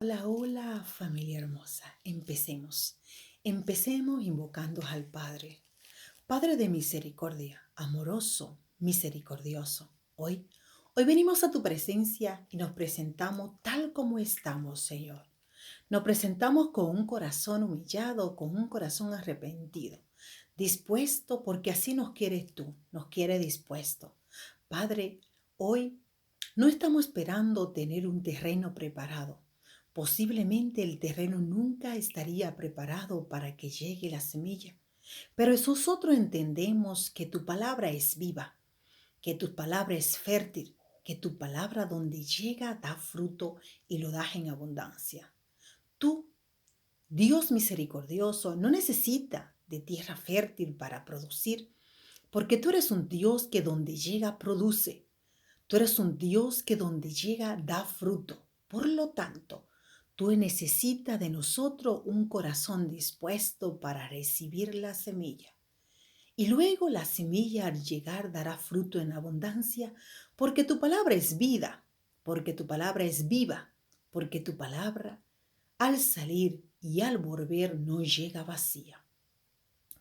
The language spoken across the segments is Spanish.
Hola, hola familia hermosa. Empecemos. Empecemos invocando al Padre. Padre de misericordia, amoroso, misericordioso. Hoy venimos a tu presencia y nos presentamos tal como estamos, Señor. Nos presentamos con un corazón humillado, con un corazón arrepentido, dispuesto porque así nos quieres tú, nos quiere dispuesto. Padre, hoy no estamos esperando tener un terreno preparado. Posiblemente el terreno nunca estaría preparado para que llegue la semilla, pero nosotros entendemos que tu palabra es viva, que tu palabra es fértil, que tu palabra donde llega da fruto y lo das en abundancia. Tú, Dios misericordioso, no necesita de tierra fértil para producir, porque tú eres un Dios que donde llega produce. Tú eres un Dios que donde llega da fruto. Por lo tanto, tú necesitas de nosotros un corazón dispuesto para recibir la semilla. Y luego la semilla al llegar dará fruto en abundancia, porque tu palabra es vida, porque tu palabra es viva, porque tu palabra al salir y al volver no llega vacía.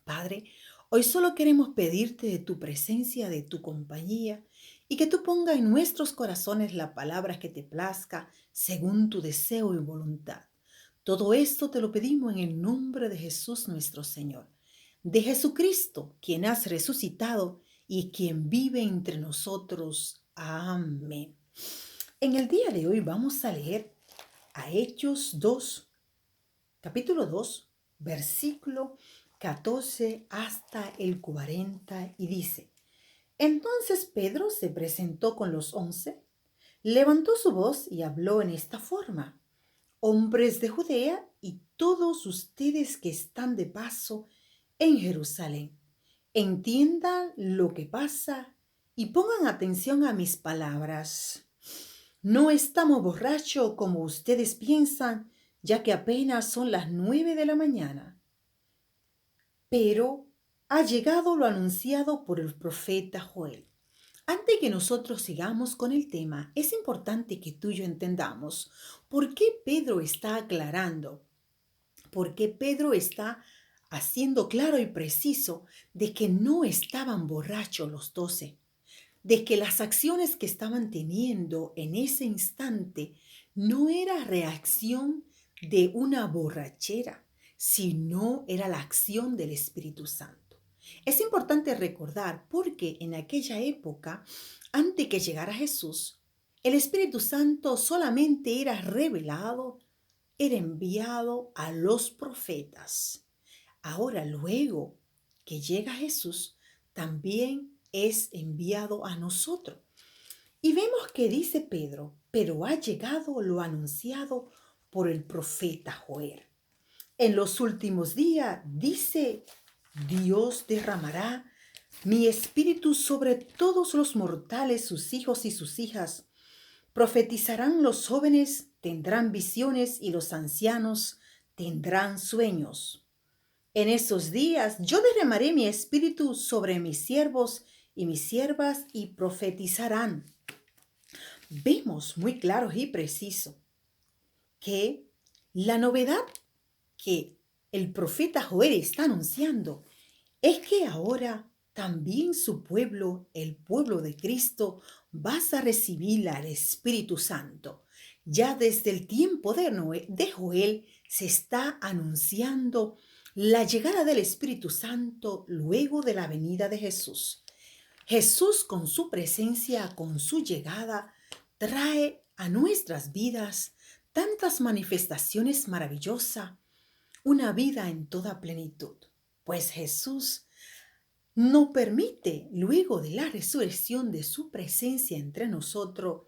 Padre, hoy solo queremos pedirte de tu presencia, de tu compañía, y que tú pongas en nuestros corazones la palabra que te plazca según tu deseo y voluntad. Todo esto te lo pedimos en el nombre de Jesús nuestro Señor, de Jesucristo, quien has resucitado y quien vive entre nosotros. Amén. En el día de hoy vamos a leer a Hechos 2, capítulo 2, versículo 14 hasta el 40 y dice: Entonces Pedro se presentó con los 11, levantó su voz y habló en esta forma: Hombres de Judea y todos ustedes que están de paso en Jerusalén, entiendan lo que pasa y pongan atención a mis palabras. No estamos borrachos como ustedes piensan, ya que apenas son las 9 de la mañana. Pero ha llegado lo anunciado por el profeta Joel. Antes que nosotros sigamos con el tema, es importante que tú y yo entendamos por qué Pedro está aclarando, por qué Pedro está haciendo claro y preciso de que no estaban borrachos los 12, de que las acciones que estaban teniendo en ese instante no era reacción de una borrachera, sino era la acción del Espíritu Santo. Es importante recordar porque en aquella época, antes que llegara Jesús, el Espíritu Santo solamente era revelado, era enviado a los profetas. Ahora, luego que llega Jesús, también es enviado a nosotros. Y vemos que dice Pedro, pero ha llegado lo anunciado por el profeta Joel. En los últimos días, dice, Dios derramará mi espíritu sobre todos los mortales, sus hijos y sus hijas. Profetizarán los jóvenes, tendrán visiones y los ancianos tendrán sueños. En esos días yo derramaré mi espíritu sobre mis siervos y mis siervas y profetizarán. Vemos muy claro y preciso que la novedad que el profeta Joel está anunciando es que ahora también su pueblo, el pueblo de Cristo, vas a recibir al Espíritu Santo. Ya desde el tiempo de Joel se está anunciando la llegada del Espíritu Santo luego de la venida de Jesús. Jesús con su presencia, con su llegada, trae a nuestras vidas tantas manifestaciones maravillosas, una vida en toda plenitud. Pues Jesús no permite, luego de la resurrección de su presencia entre nosotros,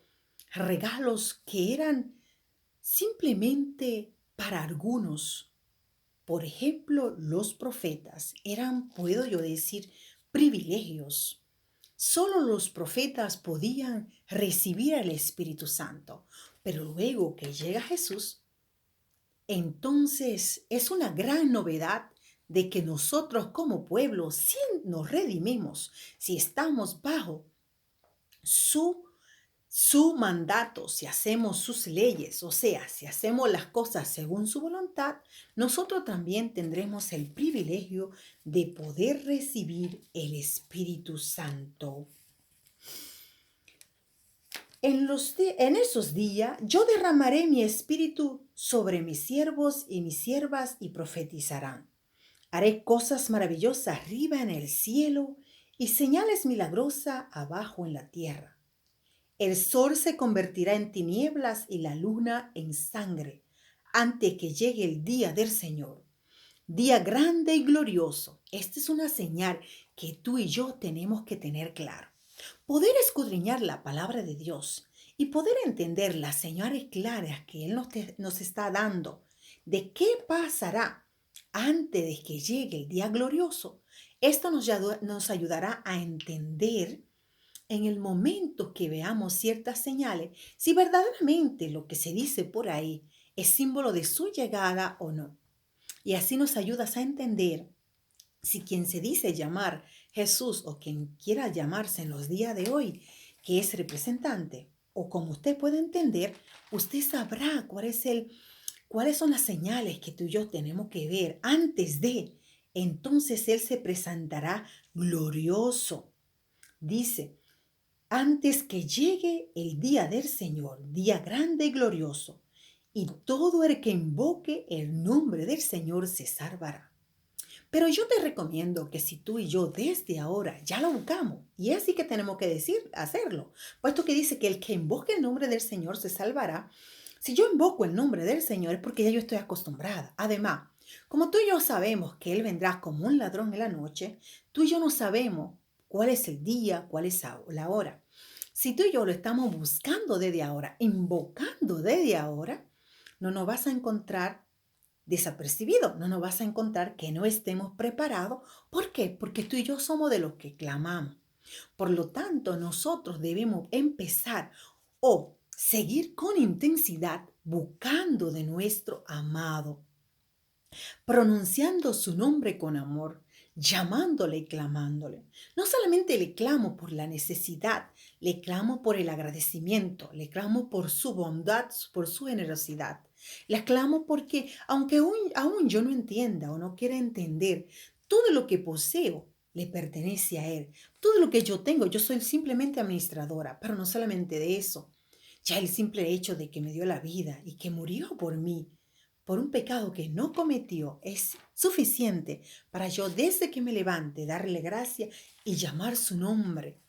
regalos que eran simplemente para algunos. Por ejemplo, los profetas eran, puedo yo decir, privilegios. Solo los profetas podían recibir el Espíritu Santo, pero luego que llega Jesús, entonces es una gran novedad de que nosotros como pueblo, si nos redimimos, si estamos bajo su su mandato, si hacemos sus leyes, o sea, si hacemos las cosas según su voluntad, nosotros también tendremos el privilegio de poder recibir el Espíritu Santo. En esos días yo derramaré mi espíritu sobre mis siervos y mis siervas y profetizarán. Haré cosas maravillosas arriba en el cielo y señales milagrosas abajo en la tierra. El sol se convertirá en tinieblas y la luna en sangre antes que llegue el día del Señor. Día grande y glorioso. Esta es una señal que tú y yo tenemos que tener claro. Poder escudriñar la palabra de Dios y poder entender las señales claras que Él nos está dando de qué pasará antes de que llegue el día glorioso. Esto nos ayudará a entender en el momento que veamos ciertas señales si verdaderamente lo que se dice por ahí es símbolo de su llegada o no. Y así nos ayudas a entender si quien se dice llamar Jesús o quien quiera llamarse en los días de hoy, que es representante, o como usted puede entender, usted sabrá cuáles son las señales que tú y yo tenemos que ver antes de. Entonces Él se presentará glorioso. Dice, antes que llegue el día del Señor, día grande y glorioso, y todo el que invoque el nombre del Señor se salvará. Pero yo te recomiendo que si tú y yo desde ahora ya lo buscamos, y es así que tenemos que hacerlo, puesto que dice que el que invoque el nombre del Señor se salvará. Si yo invoco el nombre del Señor es porque ya yo estoy acostumbrada. Además, como tú y yo sabemos que Él vendrá como un ladrón en la noche, tú y yo no sabemos cuál es el día, cuál es la hora. Si tú y yo lo estamos buscando desde ahora, invocando desde ahora, no nos vas a encontrar desapercibido, no nos vas a encontrar que no estemos preparados. ¿Por qué? Porque tú y yo somos de los que clamamos. Por lo tanto, nosotros debemos empezar o seguir con intensidad buscando de nuestro amado, pronunciando su nombre con amor, llamándole y clamándole. No solamente le clamo por la necesidad, le clamo por el agradecimiento, le clamo por su bondad, por su generosidad. Le clamo porque aunque aún yo no entienda o no quiera entender, todo lo que poseo le pertenece a Él. Todo lo que yo tengo, yo soy simplemente administradora, pero no solamente de eso. Ya el simple hecho de que me dio la vida y que murió por mí, por un pecado que no cometió, es suficiente para yo desde que me levante darle gracia y llamar su nombre.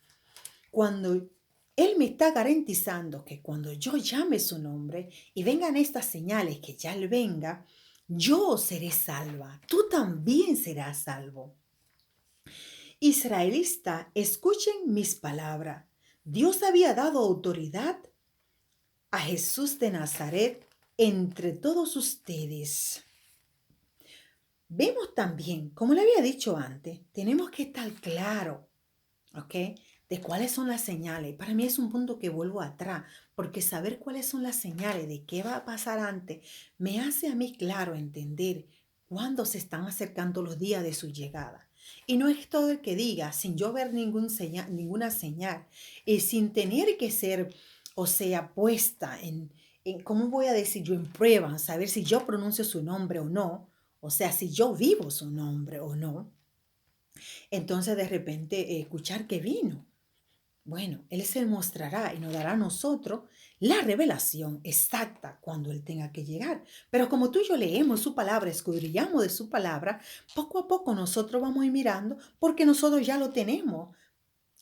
Cuando Él me está garantizando que cuando yo llame su nombre y vengan estas señales que ya Él venga, yo seré salva, tú también serás salvo. Israelita, escuchen mis palabras. Dios había dado autoridad a Jesús de Nazaret entre todos ustedes. Vemos también, como le había dicho antes, tenemos que estar claro, ¿ok? De cuáles son las señales. Para mí es un punto que vuelvo atrás, porque saber cuáles son las señales de qué va a pasar antes me hace a mí claro entender cuándo se están acercando los días de su llegada. Y no es todo el que diga, sin yo ver ninguna señal, y sin tener que ser, o sea, puesta ¿cómo voy a decir yo? En prueba, saber si yo pronuncio su nombre o no, o sea, si yo vivo su nombre o no. Entonces de repente escuchar que vino. Bueno, Él se mostrará y nos dará a nosotros la revelación exacta cuando Él tenga que llegar. Pero como tú y yo leemos su palabra, escudriñamos de su palabra, poco a poco nosotros vamos a ir mirando porque nosotros ya lo tenemos.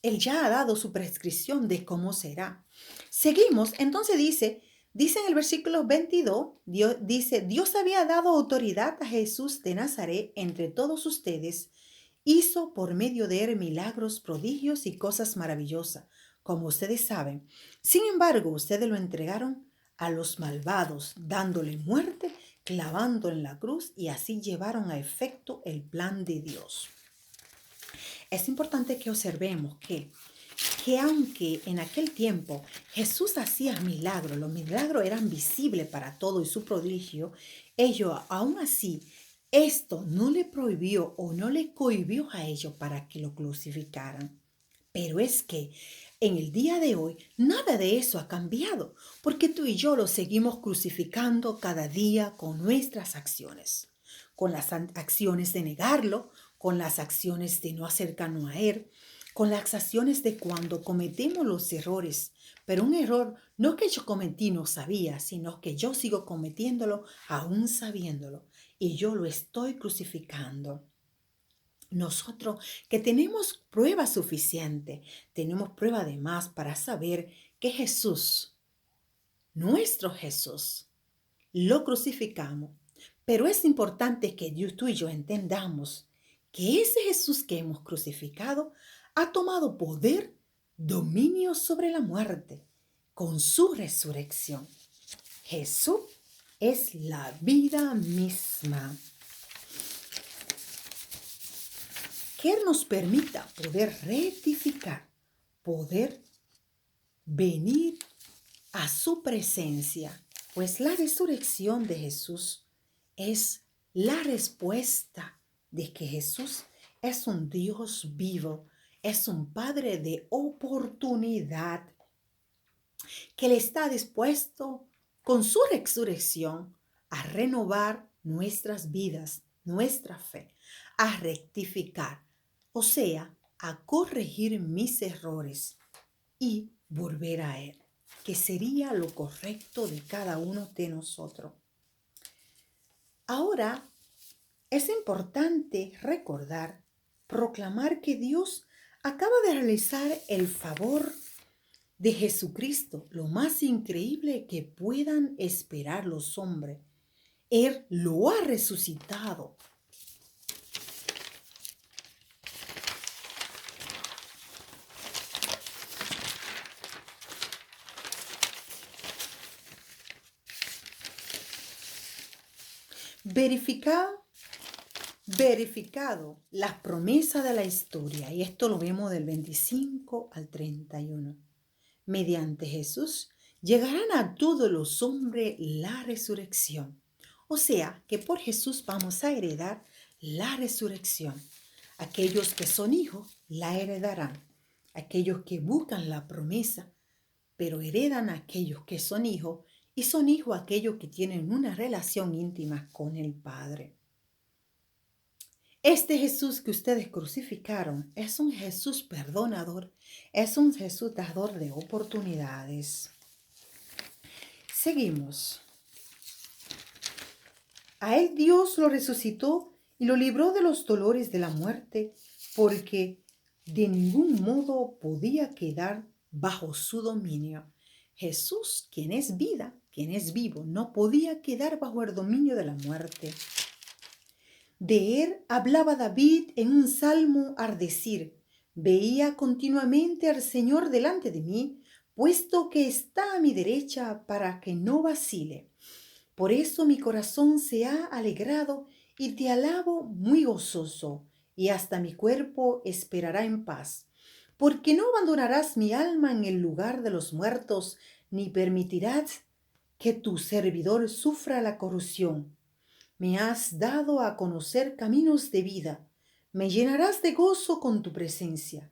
Él ya ha dado su prescripción de cómo será. Seguimos, entonces dice en el versículo 22, Dios había dado autoridad a Jesús de Nazaret entre todos ustedes. Hizo por medio de él milagros, prodigios y cosas maravillosas, como ustedes saben. Sin embargo, ustedes lo entregaron a los malvados, dándole muerte, clavando en la cruz y así llevaron a efecto el plan de Dios. Es importante que observemos que aunque en aquel tiempo Jesús hacía milagros, los milagros eran visibles para todo y su prodigio, ellos aún así, esto no le prohibió o no le cohibió a ellos para que lo crucificaran. Pero es que En el día de hoy, nada de eso ha cambiado, porque tú y yo lo seguimos crucificando cada día con nuestras acciones, con las acciones de negarlo, con las acciones de no acercarnos a Él, con las acciones de cuando cometemos los errores. Pero un error no que yo cometí no sabía, sino que yo sigo cometiéndolo aún sabiéndolo, y yo lo estoy crucificando. Nosotros que tenemos prueba suficiente, tenemos prueba de más para saber que Jesús, nuestro Jesús, lo crucificamos. Pero es importante que tú y yo entendamos que ese Jesús que hemos crucificado ha tomado poder, dominio sobre la muerte con su resurrección. Jesús es la vida misma, que nos permita poder rectificar, poder venir a su presencia, pues la resurrección de Jesús es la respuesta de que Jesús es un Dios vivo, es un Padre de oportunidad, que Él está dispuesto con su resurrección a renovar nuestras vidas, nuestra fe, a rectificar, o sea, a corregir mis errores y volver a Él, que sería lo correcto de cada uno de nosotros. Ahora, es importante recordar, proclamar que Dios acaba de realizar el favor de Jesucristo, lo más increíble que puedan esperar los hombres. Él lo ha resucitado. Verificado las promesas de la historia, y esto lo vemos del 25 al 31. Mediante Jesús llegarán a todos los hombres la resurrección. O sea, que por Jesús vamos a heredar la resurrección. Aquellos que son hijos la heredarán. Aquellos que buscan la promesa, pero heredan a aquellos que son hijos, y son hijos aquellos que tienen una relación íntima con el Padre. Este Jesús que ustedes crucificaron es un Jesús perdonador, es un Jesús dador de oportunidades. Seguimos. A él Dios lo resucitó y lo libró de los dolores de la muerte, porque de ningún modo podía quedar bajo su dominio. Jesús, quien es vida, quien es vivo, no podía quedar bajo el dominio de la muerte. De él hablaba David en un salmo al decir: veía continuamente al Señor delante de mí, puesto que está a mi derecha para que no vacile. Por eso mi corazón se ha alegrado y te alabo muy gozoso, y hasta mi cuerpo esperará en paz. Porque no abandonarás mi alma en el lugar de los muertos, ni permitirás que tu servidor sufra la corrupción. Me has dado a conocer caminos de vida, me llenarás de gozo con tu presencia.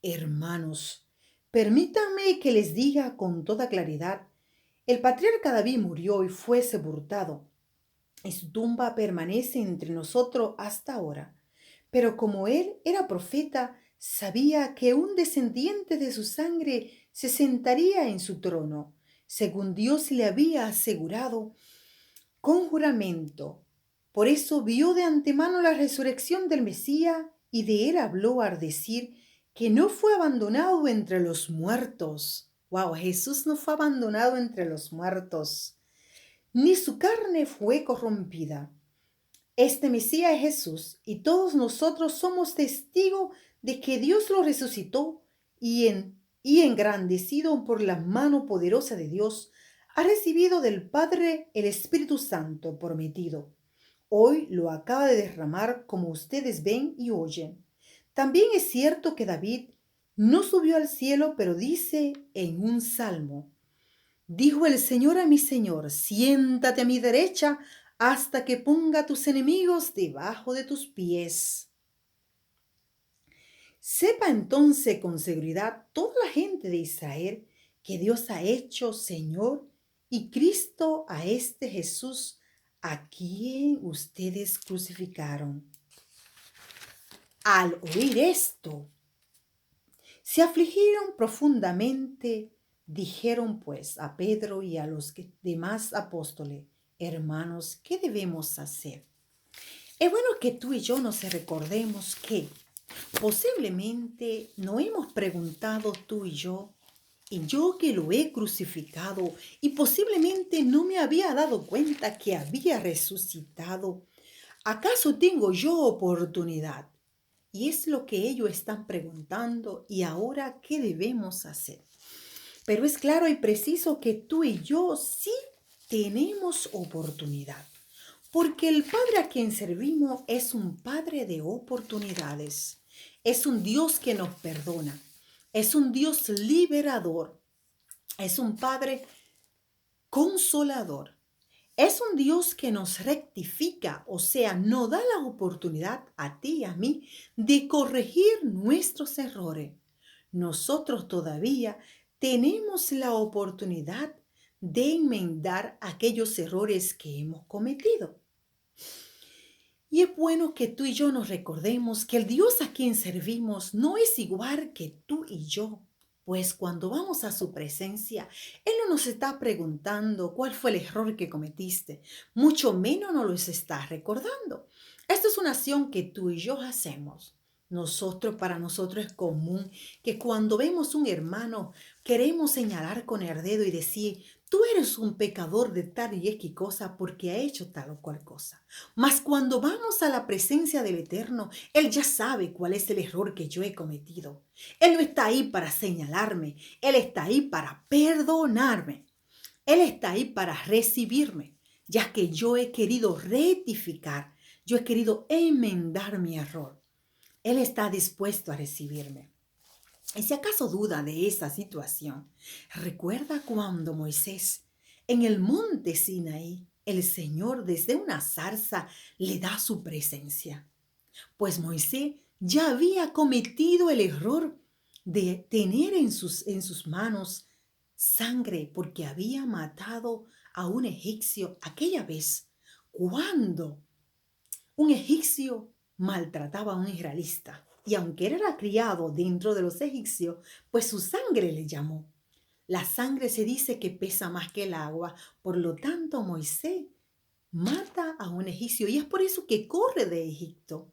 Hermanos, permítanme que les diga con toda claridad: el patriarca David murió y fue sepultado, y su tumba permanece entre nosotros hasta ahora. Pero como él era profeta, sabía que un descendiente de su sangre se sentaría en su trono, según Dios le había asegurado con juramento. Por eso vio de antemano la resurrección del Mesías, y de él habló al decir que no fue abandonado entre los muertos. Wow, Jesús no fue abandonado entre los muertos, ni su carne fue corrompida. Este Mesías es Jesús, y todos nosotros somos testigos de que Dios lo resucitó, y engrandecido por la mano poderosa de Dios, ha recibido del Padre el Espíritu Santo prometido. Hoy lo acaba de derramar, como ustedes ven y oyen. También es cierto que David no subió al cielo, pero dice en un salmo: dijo el Señor a mi Señor, siéntate a mi derecha hasta que ponga a tus enemigos debajo de tus pies. Sepa entonces con seguridad toda la gente de Israel que Dios ha hecho Señor y Cristo a este Jesús a quien ustedes crucificaron. Al oír esto, se afligieron profundamente. Dijeron pues a Pedro y a los demás apóstoles: hermanos, ¿qué debemos hacer? Es bueno que tú y yo nos recordemos que posiblemente no hemos preguntado tú y yo que lo he crucificado, y posiblemente no me había dado cuenta que había resucitado. ¿Acaso tengo yo oportunidad? Y es lo que ellos están preguntando. ¿Y ahora qué debemos hacer? Pero es claro y preciso que tú y yo sí tenemos oportunidad. Porque el Padre a quien servimos es un Padre de oportunidades. Es un Dios que nos perdona. Es un Dios liberador. Es un Padre consolador. Es un Dios que nos rectifica, o sea, nos da la oportunidad a ti y a mí de corregir nuestros errores. Nosotros todavía tenemos la oportunidad de enmendar aquellos errores que hemos cometido. Y es bueno que tú y yo nos recordemos que el Dios a quien servimos no es igual que tú y yo. Pues cuando vamos a su presencia, Él no nos está preguntando cuál fue el error que cometiste, mucho menos nos lo está recordando. Esta es una acción que tú y yo hacemos. Para nosotros es común que cuando vemos un hermano, queremos señalar con el dedo y decir: tú eres un pecador de tal y X cosa porque ha hecho tal o cual cosa. Mas cuando vamos a la presencia del Eterno, Él ya sabe cuál es el error que yo he cometido. Él no está ahí para señalarme, Él está ahí para perdonarme. Él está ahí para recibirme, ya que yo he querido rectificar, yo he querido enmendar mi error. Él está dispuesto a recibirme. Y si acaso duda de esa situación, recuerda cuando Moisés, en el monte Sinaí, el Señor desde una zarza le da su presencia. Pues Moisés ya había cometido el error de tener en sus manos sangre porque había matado a un egipcio aquella vez cuando un egipcio maltrataba a un israelita. Y aunque él era criado dentro de los egipcios, pues su sangre le llamó. La sangre se dice que pesa más que el agua. Por lo tanto, Moisés mata a un egipcio y es por eso que corre de Egipto.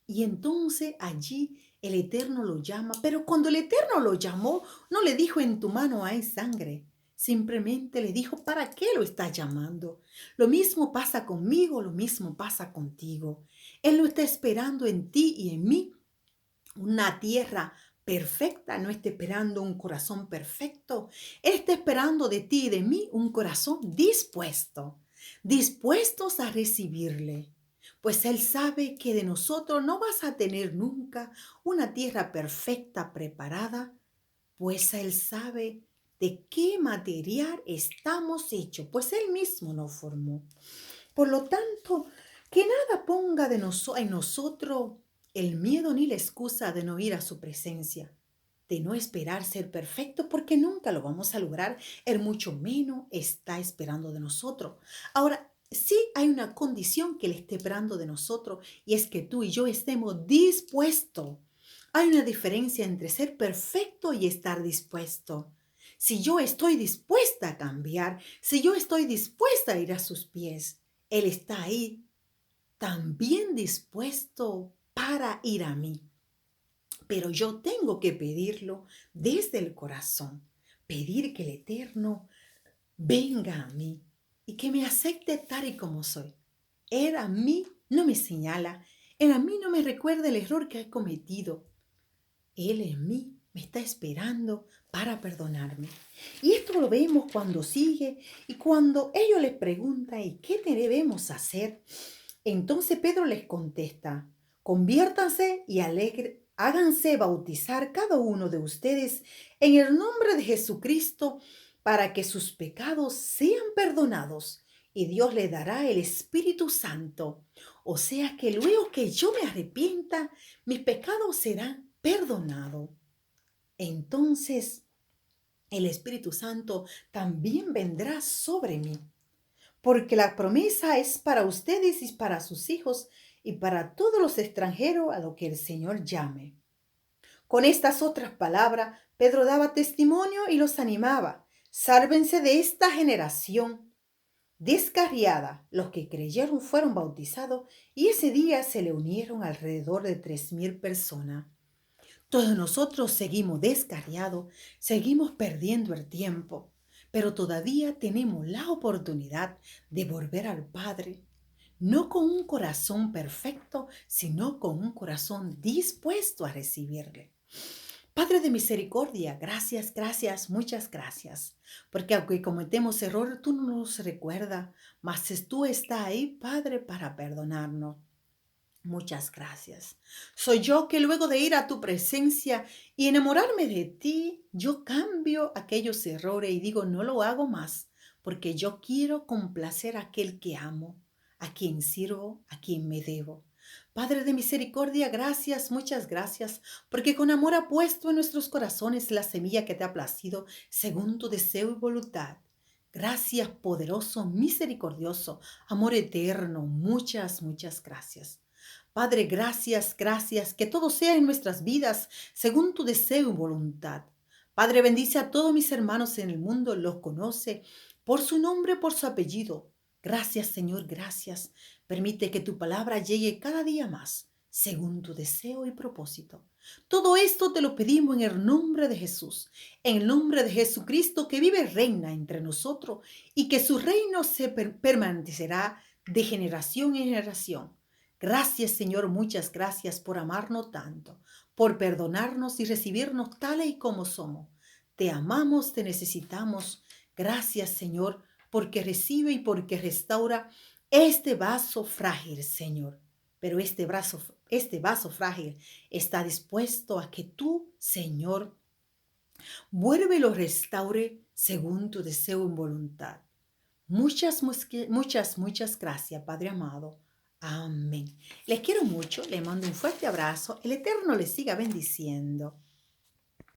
Y entonces allí el Eterno lo llama, pero cuando el Eterno lo llamó, no le dijo: en tu mano hay sangre. Simplemente le dijo: ¿para qué lo estás llamando? Lo mismo pasa conmigo, lo mismo pasa contigo. Él no está esperando en ti y en mí una tierra perfecta, no está esperando un corazón perfecto. Él está esperando de ti y de mí un corazón dispuestos a recibirle. Pues Él sabe que de nosotros no vas a tener nunca una tierra perfecta preparada, pues Él sabe de qué material estamos hechos, pues Él mismo nos formó. Por lo tanto, que nada ponga en nosotros el miedo ni la excusa de no ir a su presencia, de no esperar ser perfecto, porque nunca lo vamos a lograr. Él mucho menos está esperando de nosotros. Ahora, sí hay una condición que Él esté esperando de nosotros, y es que tú y yo estemos dispuestos. Hay una diferencia entre ser perfecto y estar dispuesto. Si yo estoy dispuesta a cambiar, si yo estoy dispuesta a ir a sus pies, Él está ahí también dispuesto para ir a mí. Pero yo tengo que pedirlo desde el corazón, pedir que el Eterno venga a mí y que me acepte tal y como soy. Él a mí no me señala, Él a mí no me recuerda el error que he cometido. Él en mí me está esperando para perdonarme. Y esto lo vemos cuando sigue y cuando ellos les preguntan: ¿y qué debemos hacer? Entonces Pedro les contesta: conviértanse y háganse bautizar cada uno de ustedes en el nombre de Jesucristo para que sus pecados sean perdonados y Dios le dará el Espíritu Santo. O sea que luego que yo me arrepienta, mis pecados serán perdonado, entonces el Espíritu Santo también vendrá sobre mí, porque la promesa es para ustedes y para sus hijos y para todos los extranjeros a los que el Señor llame. Con estas otras palabras, Pedro daba testimonio y los animaba. Sálvense de esta generación descarriada. Los que creyeron fueron bautizados y ese día se le unieron alrededor de 3,000 personas. Todos nosotros seguimos descarriados, seguimos perdiendo el tiempo, pero todavía tenemos la oportunidad de volver al Padre, no con un corazón perfecto, sino con un corazón dispuesto a recibirle. Padre de misericordia, gracias, gracias, muchas gracias, porque aunque cometemos errores, tú no nos recuerdas, mas tú estás ahí, Padre, para perdonarnos. Muchas gracias. Soy yo que luego de ir a tu presencia y enamorarme de ti, yo cambio aquellos errores y digo, no lo hago más, porque yo quiero complacer a aquel que amo, a quien sirvo, a quien me debo. Padre de misericordia, gracias, muchas gracias, porque con amor ha puesto en nuestros corazones la semilla que te ha placido según tu deseo y voluntad. Gracias, poderoso, misericordioso, amor eterno, muchas, muchas gracias. Padre, gracias, gracias, que todo sea en nuestras vidas según tu deseo y voluntad. Padre, bendice a todos mis hermanos en el mundo, los conoce por su nombre, por su apellido. Gracias, Señor, gracias. Permite que tu palabra llegue cada día más, según tu deseo y propósito. Todo esto te lo pedimos en el nombre de Jesús, en el nombre de Jesucristo que vive y reina entre nosotros y que su reino se permanecerá de generación en generación. Gracias, Señor, muchas gracias por amarnos tanto, por perdonarnos y recibirnos tales y como somos. Te amamos, te necesitamos. Gracias, Señor, porque recibe y porque restaura este vaso frágil, Señor. Pero este vaso frágil está dispuesto a que tú, Señor, vuelve y lo restaure según tu deseo y voluntad. Muchas, muchas, muchas gracias, Padre amado. Amén. Les quiero mucho, les mando un fuerte abrazo. El Eterno les siga bendiciendo.